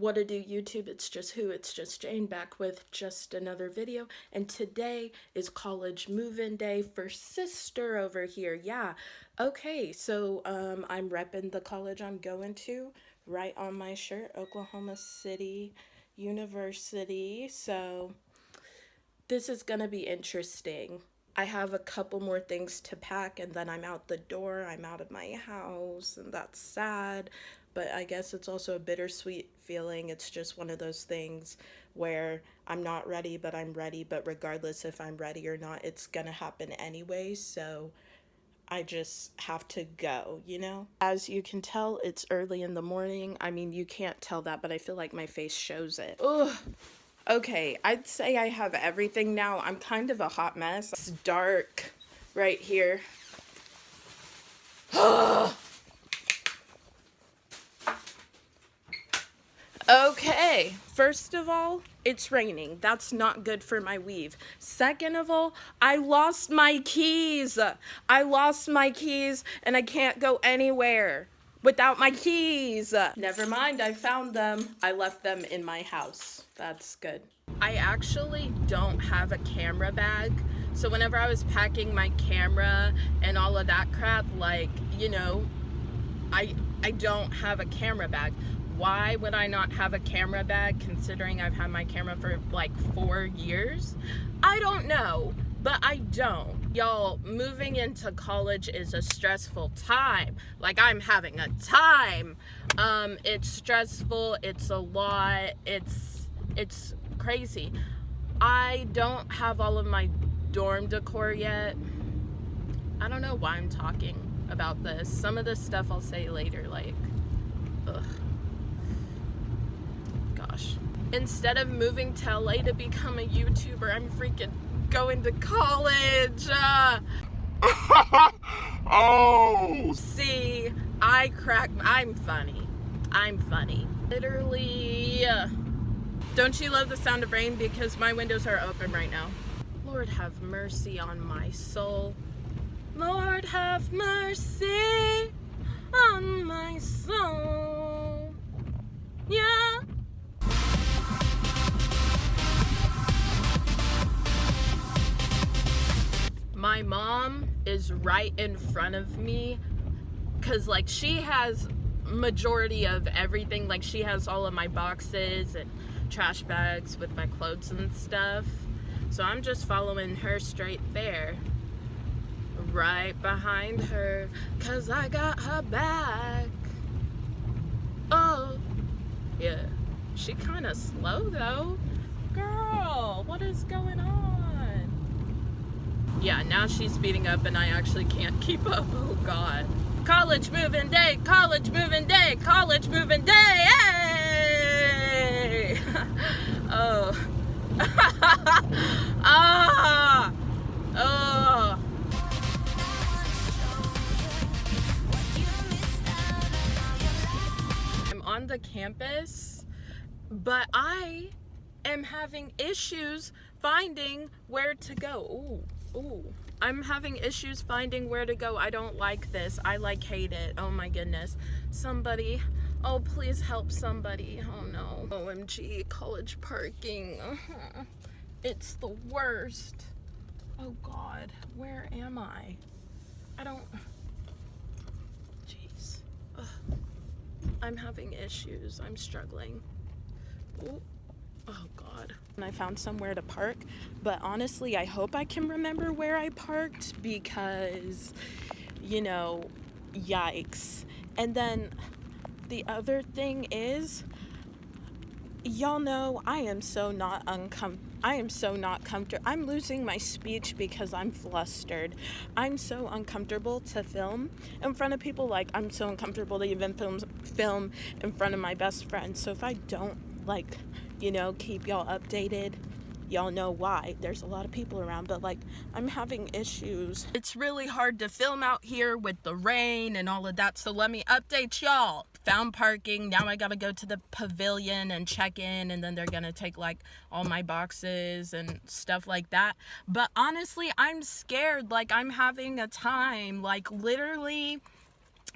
What to do, YouTube? It's just it's just Jane back with just another video, and today is college move-in day for sister over here. Yeah, okay, so I'm repping the college I'm going to right on my shirt, Oklahoma City University. So this is gonna be interesting. I have a couple more things to pack and then I'm out the door. I'm out of my house, and that's sad, but I guess it's also a bittersweet feeling. It's just one of those things where I'm not ready, but I'm ready. But regardless if I'm ready or not, it's gonna happen anyway. So I just have to go, you know? As you can tell, it's early in the morning. I mean, you can't tell that, but I feel like my face shows it. Ugh. Okay, I'd say I have everything now. I'm kind of a hot mess. It's dark right here. Okay, first of all, it's raining. That's not good for my weave. Second of all, I lost my keys. I lost my keys and I can't go anywhere without my keys. Never mind, I found them. I left them in my house. That's good. I actually don't have a camera bag. So whenever I was packing my camera and all of that crap, like, you know, I don't have a camera bag. Why would I not have a camera bag considering I've had my camera for like 4 years? I don't know, but I don't. Y'all, moving into college is a stressful time. Like, I'm having a time. It's stressful, it's a lot, it's crazy. I don't have all of my dorm decor yet. I don't know why I'm talking about this. Some of this stuff I'll say later, like, ugh. Gosh. Instead of moving to LA to become a YouTuber, I'm freaking going to college. Oh! See, I'm funny. I'm funny. Literally. Don't you love the sound of rain? Because my windows are open right now. Lord have mercy on my soul. Lord have mercy on my soul. Yeah. My mom is right in front of me because, like, she has majority of everything. Like, she has all of my boxes and trash bags with my clothes and stuff. So I'm just following her straight there. Right behind her, cause I got her back. Oh, yeah. She kind of slow though. Girl, what is going on? Yeah, now she's speeding up and I actually can't keep up. Oh God. College moving day, college moving day, college moving day. Hey! Oh. Ah! Oh. I'm on the campus, but I am having issues finding where to go. Ooh. I'm having issues finding where to go. I don't like this. I like hate it. Oh my goodness. Somebody, oh please help somebody. Oh no. OMG, college parking. It's the worst. Oh God, where am I? I don't, jeez. Ugh. I'm having issues. I'm struggling. Ooh. Oh God. And I found somewhere to park, but honestly, I hope I can remember where I parked because, you know, yikes. And then the other thing is, y'all know I am so not comfortable. I'm losing my speech because I'm flustered. I'm so uncomfortable to film in front of people. Like, I'm so uncomfortable to even film in front of my best friend. So if I don't, like, you know, keep y'all updated, y'all know why. There's a lot of people around, but like, I'm having issues. It's really hard to film out here with the rain and all of that. So let me update y'all. Found parking. Now I gotta go to the pavilion and check in, and then they're gonna take like all my boxes and stuff like that. But honestly, I'm scared. Like, I'm having a time. Like, literally,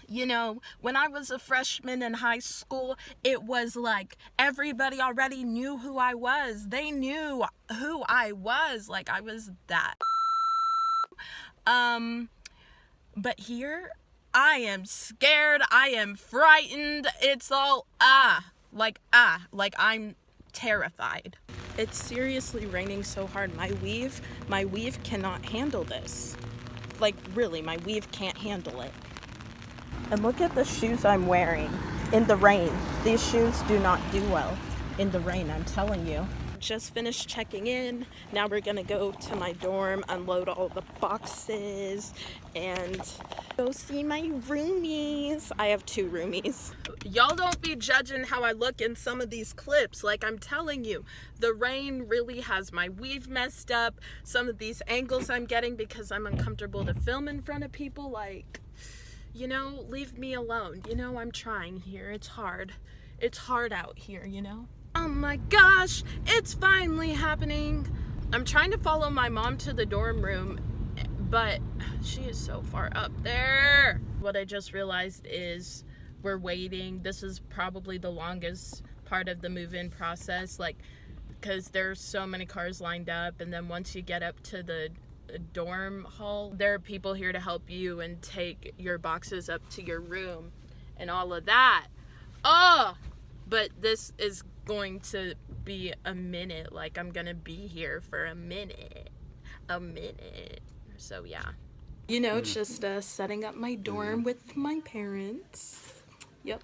You know, when I was a freshman in high school, it was like everybody already knew who I was. They knew who I was. Like, I was that. But here, I am scared. I am frightened. It's all like I'm terrified. It's seriously raining so hard. My weave cannot handle this. Like, really, my weave can't handle it. And look at the shoes I'm wearing in the rain. These shoes do not do well in the rain, I'm telling you. Just finished checking in. Now we're gonna go to my dorm, unload all the boxes, and go see my roomies. I have 2 roomies. Y'all don't be judging how I look in some of these clips. Like, I'm telling you, the rain really has my weave messed up. Some of these angles I'm getting because I'm uncomfortable to film in front of people. Like, you know, leave me alone. You know, I'm trying here. It's hard. It's hard out here, you know? Oh my gosh, it's finally happening. I'm trying to follow my mom to the dorm room, but she is so far up there. What I just realized is we're waiting. This is probably the longest part of the move-in process, like, because there's so many cars lined up, and then once you get up to the dorm hall, there are people here to help you and take your boxes up to your room and all of that. But this is going to be a minute. Like, I'm gonna be here for a minute. So yeah, you know, it's just setting up my dorm with my parents. Yep.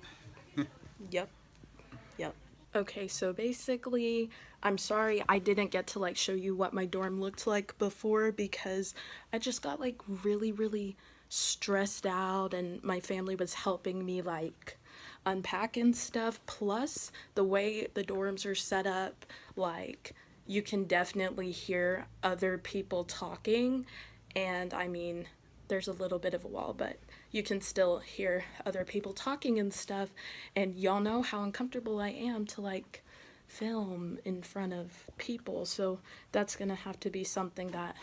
Okay, so basically, I'm sorry I didn't get to like show you what my dorm looked like before, because I just got like really stressed out, and my family was helping me like unpack and stuff. Plus, the way the dorms are set up, like, you can definitely hear other people talking, and I mean, there's a little bit of a wall, but you can still hear other people talking and stuff, and y'all know how uncomfortable I am to like film in front of people, so that's gonna have to be something that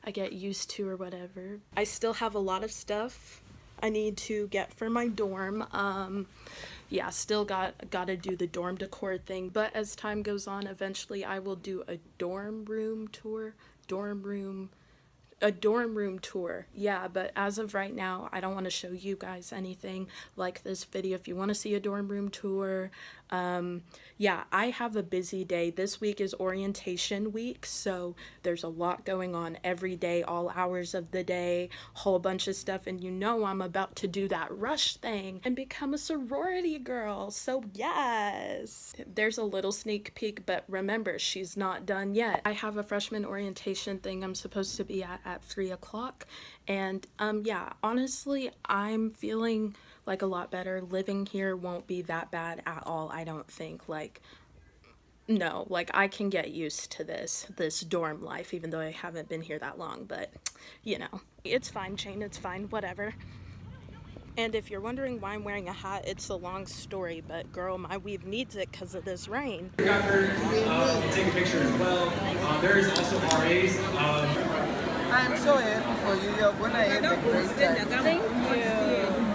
I get used to or whatever. I still have a lot of stuff I need to get for my dorm. Yeah, still gotta do the dorm decor thing, but as time goes on, eventually I will do a dorm room tour. A dorm room tour, yeah, but as of right now, I don't want to show you guys anything like this video. If you want to see a dorm room tour, yeah, I have a busy day. This week is orientation week, so there's a lot going on every day, all hours of the day, whole bunch of stuff, and you know I'm about to do that rush thing and become a sorority girl, so yes. There's a little sneak peek, but remember, she's not done yet. I have a freshman orientation thing I'm supposed to be at 3 o'clock, and yeah, honestly, I'm feeling like a lot better. Living here won't be that bad at all, I don't think. Like, no, like, I can get used to this dorm life, even though I haven't been here that long, but you know, it's fine, Jane, it's fine, whatever. And if you're wondering why I'm wearing a hat, it's a long story, but girl, my weave needs it because of this rain. Got her take a picture as well. There is also RAs. I'm so happy for you. You're gonna have a great time. Thank you.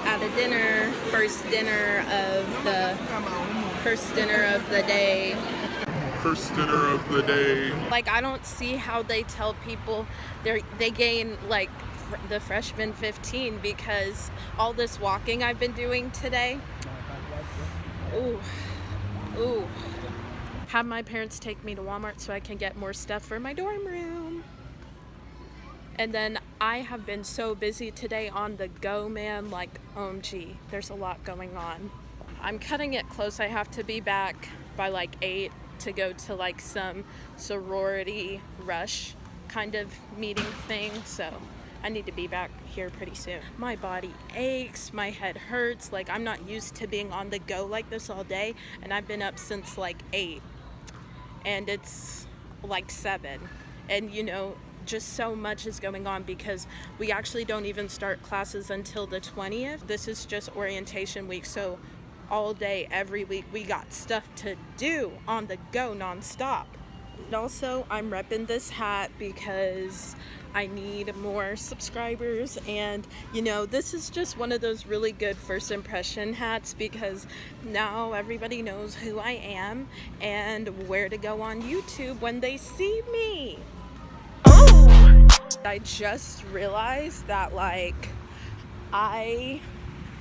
At a dinner, first dinner of the day. Like, I don't see how they tell people they gain like the freshman 15 because all this walking I've been doing today. Ooh. Have my parents take me to Walmart so I can get more stuff for my dorm room. And then I have been so busy today on the go, man. Like, OMG, there's a lot going on. I'm cutting it close. I have to be back by like 8 to go to like some sorority rush kind of meeting thing. So I need to be back here pretty soon. My body aches, my head hurts. Like, I'm not used to being on the go like this all day. And I've been up since like 8. And it's like 7. And you know, just so much is going on because we actually don't even start classes until the 20th. This is just orientation week, so all day, every week, we got stuff to do on the go nonstop. And also, I'm repping this hat because I need more subscribers, and you know, this is just one of those really good first impression hats because now everybody knows who I am and where to go on YouTube when they see me. Oh! I just realized that like I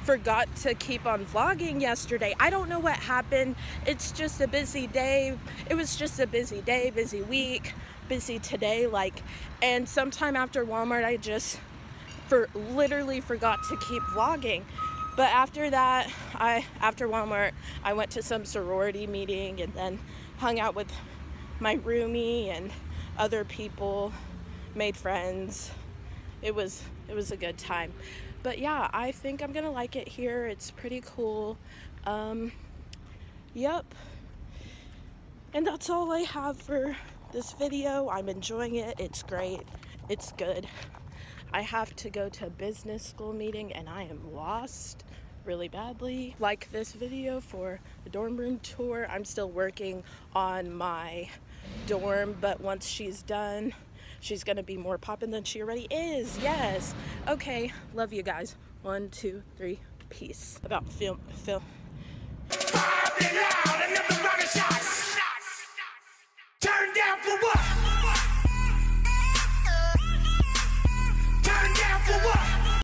forgot to keep on vlogging yesterday. I don't know what happened. It's just a busy day. It was just a busy day, busy week, busy today, like, and sometime after Walmart I just literally forgot to keep vlogging. But after that, after Walmart, I went to some sorority meeting and then hung out with my roomie and other people, made friends. It was a good time. But yeah, I think I'm gonna like it here. It's pretty cool. Yep. And that's all I have for this video. I'm enjoying it. It's great. It's good. I have to go to a business school meeting and I am lost really badly. Like this video for the dorm room tour. I'm still working on my dorm, but once she's done, she's gonna be more poppin' than she already is. Yes. Okay. Love you guys. 1, 2, 3. Peace. About film. Turn down for what?